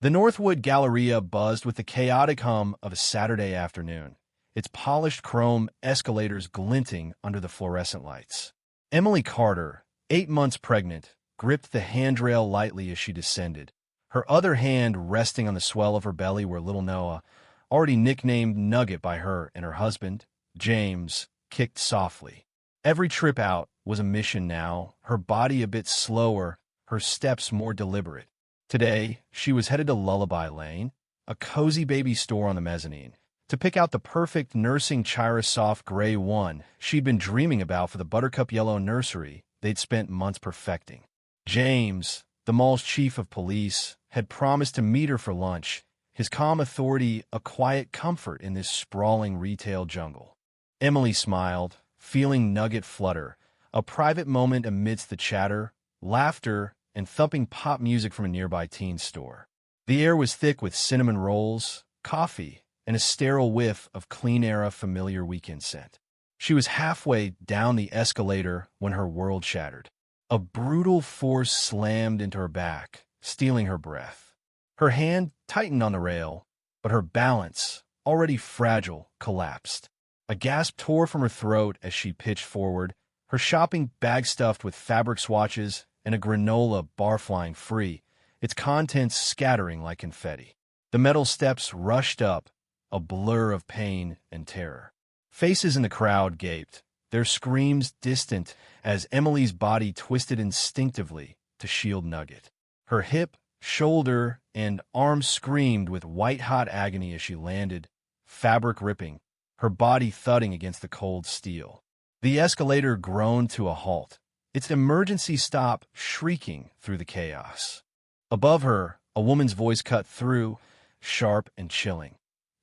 The Northwood Galleria buzzed with the chaotic hum of a Saturday afternoon, its polished chrome escalators glinting under the fluorescent lights. Emily Carter, 8 months pregnant, gripped the handrail lightly as she descended, her other hand resting on the swell of her belly where little Noah, already nicknamed Nugget by her and her husband, James, kicked softly. Every trip out was a mission now, her body a bit slower, her steps more deliberate. Today, she was headed to Lullaby Lane, a cozy baby store on the mezzanine, to pick out the perfect nursing Chira soft gray one she'd been dreaming about for the buttercup yellow nursery they'd spent months perfecting. James, the mall's chief of police, had promised to meet her for lunch, his calm authority a quiet comfort in this sprawling retail jungle. Emily smiled, feeling Nugget flutter, a private moment amidst the chatter, laughter, and thumping pop music from a nearby teen store. The air was thick with cinnamon rolls, coffee, and a sterile whiff of clean-era familiar weekend scent. She was halfway down the escalator when her world shattered. A brutal force slammed into her back, stealing her breath. Her hand tightened on the rail, but her balance, already fragile, collapsed. A gasp tore from her throat as she pitched forward, her shopping bag stuffed with fabric swatches and a granola bar flying free, its contents scattering like confetti. The metal steps rushed up, a blur of pain and terror. Faces in the crowd gaped, their screams distant as Emily's body twisted instinctively to shield Nugget. Her hip, shoulder, and arm screamed with white-hot agony as she landed, fabric ripping, her body thudding against the cold steel. The escalator groaned to a halt, its emergency stop shrieking through the chaos. Above her, a woman's voice cut through, sharp and chilling.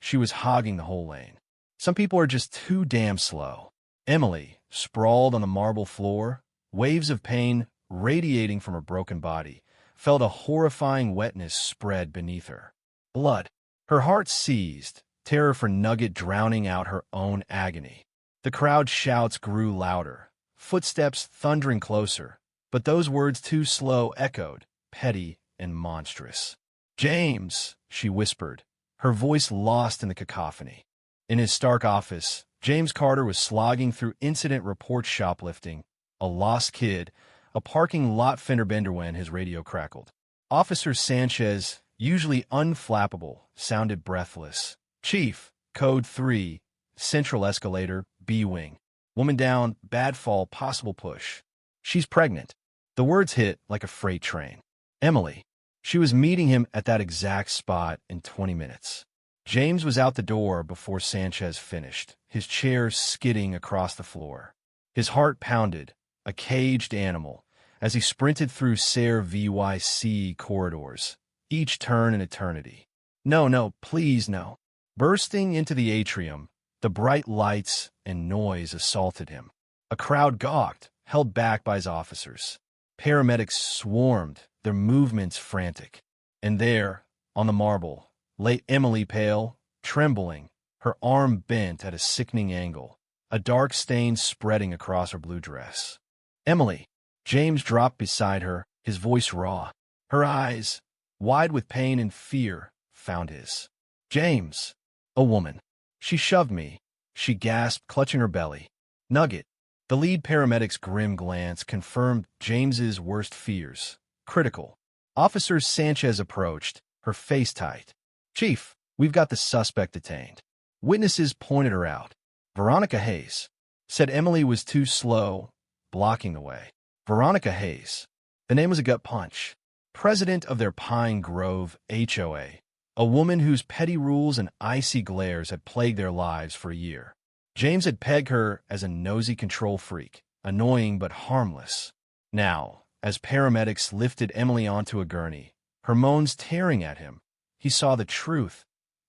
She was hogging the whole lane. Some people are just too damn slow. Emily, sprawled on the marble floor, waves of pain radiating from her broken body, felt a horrifying wetness spread beneath her. Blood. Her heart seized, terror for Nugget drowning out her own agony. The crowd's shouts grew louder, footsteps thundering closer, but those words too slow echoed, petty and monstrous. "James," she whispered, her voice lost in the cacophony. In his stark office, James Carter was slogging through incident reports shoplifting, a lost kid, a parking lot fender bender when his radio crackled. Officer Sanchez, usually unflappable, sounded breathless. "Chief, code 3, central escalator, B-wing. Woman down, bad fall, possible push. She's pregnant." The words hit like a freight train. Emily. She was meeting him at that exact spot in 20 minutes. James was out the door before Sanchez finished, his chair skidding across the floor. His heart pounded, a caged animal, as he sprinted through Sayre VYC corridors, each turn an eternity. No, please no. Bursting into the atrium, the bright lights and noise assaulted him. A crowd gawked, held back by his officers. Paramedics swarmed, their movements frantic. And there, on the marble, lay Emily pale, trembling, her arm bent at a sickening angle, a dark stain spreading across her blue dress. "Emily." James dropped beside her, his voice raw. Her eyes, wide with pain and fear, found his. "James." "A woman. She shoved me," she gasped, clutching her belly. "Nugget." The lead paramedic's grim glance confirmed James's worst fears. Critical. Officer Sanchez approached, her face tight. "Chief, we've got the suspect detained." Witnesses pointed her out. "Veronica Hayes." Said Emily was too slow, blocking the way. Veronica Hayes. The name was a gut punch. President of their Pine Grove HOA. A woman whose petty rules and icy glares had plagued their lives for a year. James had pegged her as a nosy control freak, annoying but harmless. Now, as paramedics lifted Emily onto a gurney, her moans tearing at him, he saw the truth.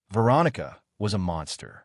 Veronica was a monster.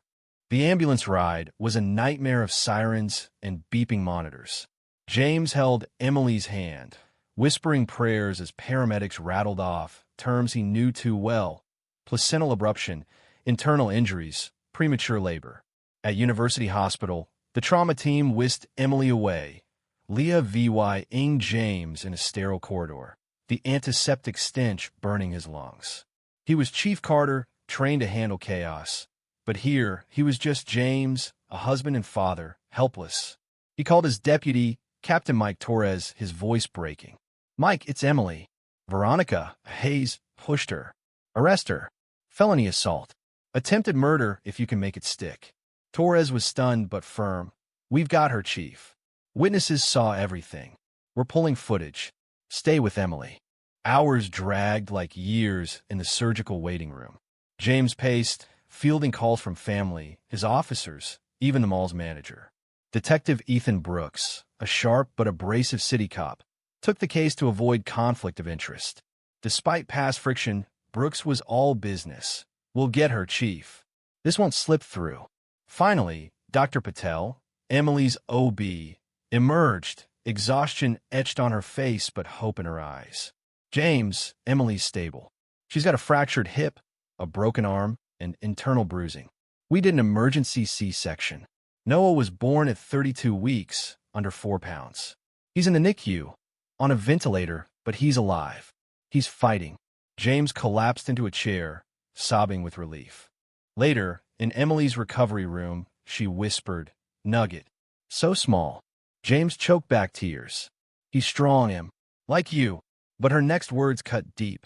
The ambulance ride was a nightmare of sirens and beeping monitors. James held Emily's hand, whispering prayers as paramedics rattled off terms he knew too well: placental abruption, internal injuries, premature labor. At University Hospital, the trauma team whisked Emily away, Leah V.Y.ing James in a sterile corridor, the antiseptic stench burning his lungs. He was Chief Carter, trained to handle chaos. But here, he was just James, a husband and father, helpless. He called his deputy, Captain Mike Torres, his voice breaking. "Mike, it's Emily." "Veronica," Hayes pushed her. "Arrest her. Felony assault. Attempted murder if you can make it stick." Torres was stunned but firm. "We've got her, Chief. Witnesses saw everything. We're pulling footage. Stay with Emily." Hours dragged like years in the surgical waiting room. James paced, fielding calls from family, his officers, even the mall's manager. Detective Ethan Brooks, a sharp but abrasive city cop, took the case to avoid conflict of interest. Despite past friction, Brooks was all business. "We'll get her, Chief. This won't slip through." Finally, Dr. Patel, Emily's OB, emerged, exhaustion etched on her face but hope in her eyes. "James, Emily's stable. She's got a fractured hip, a broken arm, and internal bruising. We did an emergency C-section. Noah was born at 32 weeks, under 4 pounds. He's in the NICU, on a ventilator, but he's alive. He's fighting." James collapsed into a chair, sobbing with relief. Later, in Emily's recovery room, she whispered, "Nugget. So small." James choked back tears. "He's strong, Em. Like you." But her next words cut deep.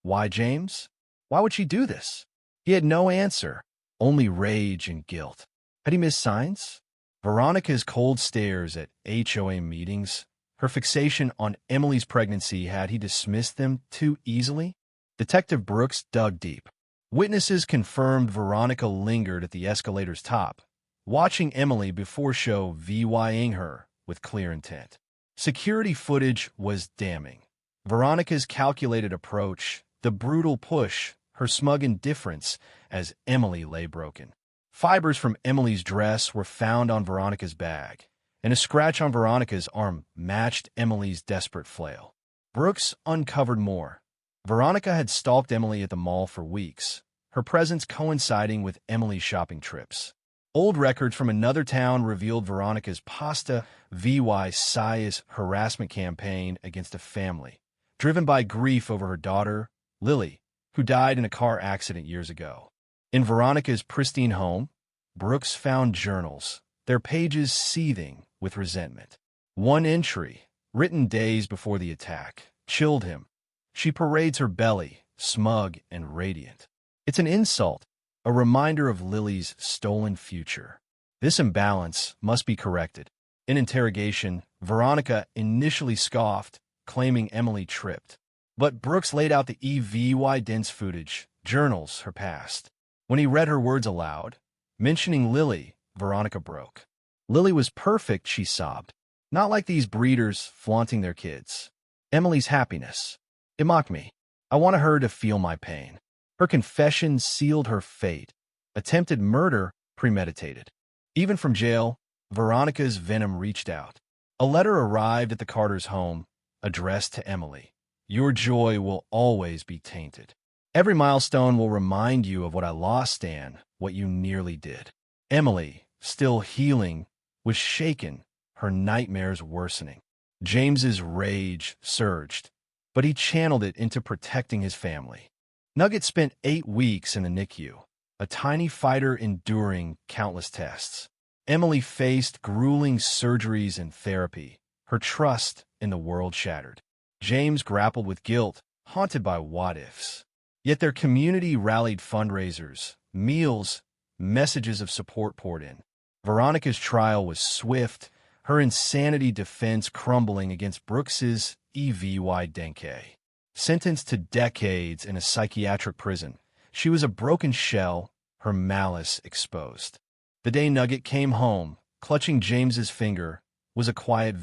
Why James? Why would she do this? He had no answer, only rage and guilt. Had he missed signs? Veronica's cold stares at HOA meetings, her fixation on Emily's pregnancy, had he dismissed them too easily? Detective Brooks dug deep. Witnesses confirmed Veronica lingered at the escalator's top, watching Emily before VYing her with clear intent. Security footage was damning. Veronica's calculated approach, the brutal push, her smug indifference as Emily lay broken. Fibers from Emily's dress were found on Veronica's bag, and a scratch on Veronica's arm matched Emily's desperate flail. Brooks uncovered more. Veronica had stalked Emily at the mall for weeks, her presence coinciding with Emily's shopping trips. Old records from another town revealed Veronica's pasta vy size harassment campaign against a family, driven by grief over her daughter, Lily, who died in a car accident years ago. In Veronica's pristine home, Brooks found journals, their pages seething with resentment. One entry, written days before the attack, chilled him. She parades her belly, smug and radiant. It's an insult, a reminder of Lily's stolen future. This imbalance must be corrected. In interrogation, Veronica initially scoffed, claiming Emily tripped. But Brooks laid out the dense footage, journals, her past. When he read her words aloud, mentioning Lily, Veronica broke. "Lily was perfect," she sobbed. "Not like these breeders flaunting their kids. Emily's happiness. It mocked me. I wanted her to feel my pain." Her confession sealed her fate. Attempted murder, premeditated. Even from jail, Veronica's venom reached out. A letter arrived at the Carters' home, addressed to Emily. "Your joy will always be tainted. Every milestone will remind you of what I lost and what you nearly did." Emily, still healing, was shaken, her nightmares worsening. James's rage surged, but he channeled it into protecting his family. Nugget spent 8 weeks in the NICU, a tiny fighter enduring countless tests. Emily faced grueling surgeries and therapy, her trust in the world shattered. James grappled with guilt, haunted by what-ifs. Yet their community rallied fundraisers, meals, messages of support poured in. Veronica's trial was swift, her insanity defense crumbling against Brooks's Denke. Sentenced to decades in a psychiatric prison, she was a broken shell, her malice exposed. The day Nugget came home, clutching James's finger, was a quiet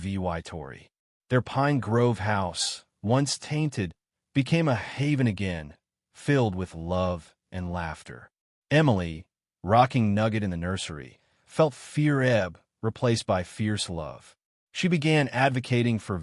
Tory. Their Pine Grove house, once tainted, became a haven again, filled with love and laughter. Emily, rocking Nugget in the nursery, felt fear ebb, replaced by fierce love. She began advocating for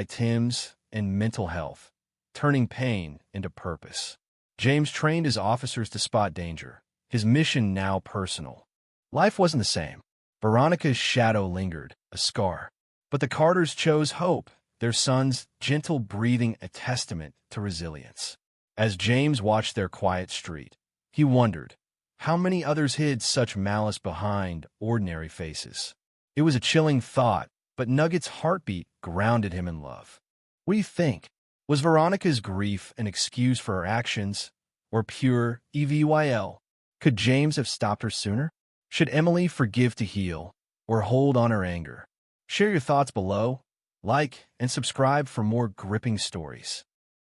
Tims and mental health, turning pain into purpose. James trained his officers to spot danger, his mission now personal. Life wasn't the same. Veronica's shadow lingered, a scar. But the Carters chose hope, their son's gentle breathing a testament to resilience. As James watched their quiet street, he wondered how many others hid such malice behind ordinary faces. It was a chilling thought, but Nugget's heartbeat grounded him in love. What do you think? Was Veronica's grief an excuse for her actions, or pure EVYL? Could James have stopped her sooner? Should Emily forgive to heal, or hold on her anger? Share your thoughts below, like, and subscribe for more gripping stories.